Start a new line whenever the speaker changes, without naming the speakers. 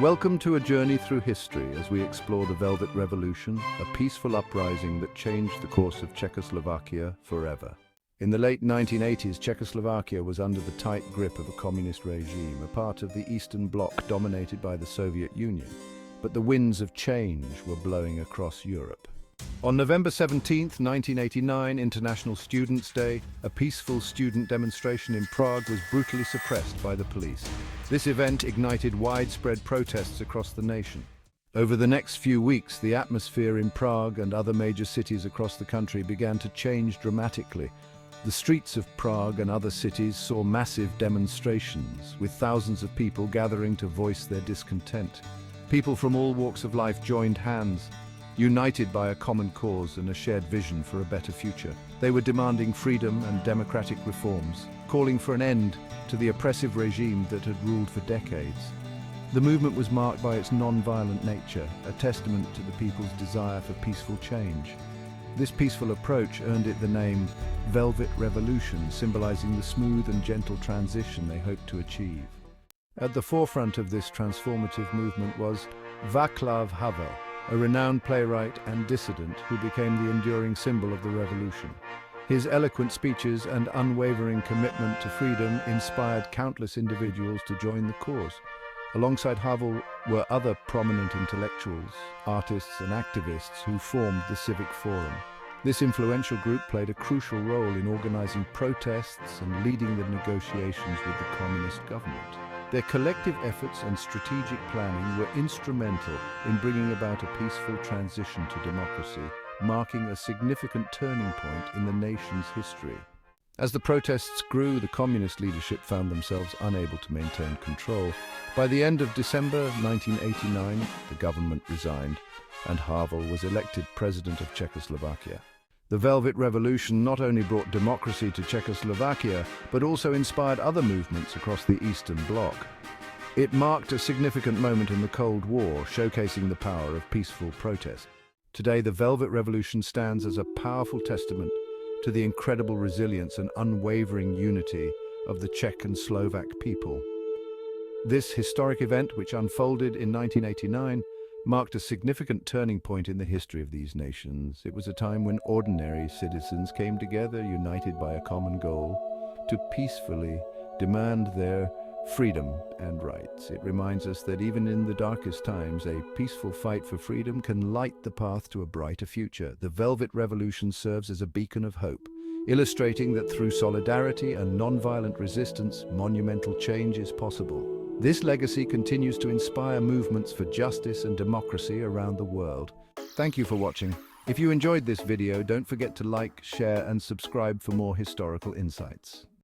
Welcome to a journey through history as we explore the Velvet Revolution, a peaceful uprising that changed the course of Czechoslovakia forever. In the late 1980s, Czechoslovakia was under the tight grip of a communist regime, a part of the Eastern Bloc dominated by the Soviet Union. But the winds of change were blowing across Europe. On November 17, 1989, International Students' Day, a peaceful student demonstration in Prague was brutally suppressed by the police. This event ignited widespread protests across the nation. Over the next few weeks, the atmosphere in Prague and other major cities across the country began to change dramatically. The streets of Prague and other cities saw massive demonstrations, with thousands of people gathering to voice their discontent. People from all walks of life joined hands, united by a common cause and a shared vision for a better future. They were demanding freedom and democratic reforms, calling for an end to the oppressive regime that had ruled for decades. The movement was marked by its non-violent nature, a testament to the people's desire for peaceful change. This peaceful approach earned it the name Velvet Revolution, symbolizing the smooth and gentle transition they hoped to achieve. At the forefront of this transformative movement was Václav Havel, a renowned playwright and dissident who became the enduring symbol of the revolution. His eloquent speeches and unwavering commitment to freedom inspired countless individuals to join the cause. Alongside Havel were other prominent intellectuals, artists and activists who formed the Civic Forum. This influential group played a crucial role in organizing protests and leading the negotiations with the communist government. Their collective efforts and strategic planning were instrumental in bringing about a peaceful transition to democracy, marking a significant turning point in the nation's history. As the protests grew, the communist leadership found themselves unable to maintain control. By the end of December 1989, the government resigned, and Havel was elected president of Czechoslovakia. The Velvet Revolution not only brought democracy to Czechoslovakia, but also inspired other movements across the Eastern Bloc. It marked a significant moment in the Cold War, showcasing the power of peaceful protest. Today, the Velvet Revolution stands as a powerful testament to the incredible resilience and unwavering unity of the Czech and Slovak people. This historic event, which unfolded in 1989, marked a significant turning point in the history of these nations. It was a time when ordinary citizens came together, united by a common goal, to peacefully demand their freedom and rights. It reminds us that even in the darkest times, a peaceful fight for freedom can light the path to a brighter future. The Velvet Revolution serves as a beacon of hope, illustrating that through solidarity and non-violent resistance, monumental change is possible. This legacy continues to inspire movements for justice and democracy around the world. Thank you for watching. If you enjoyed this video, don't forget to like, share, and subscribe for more historical insights.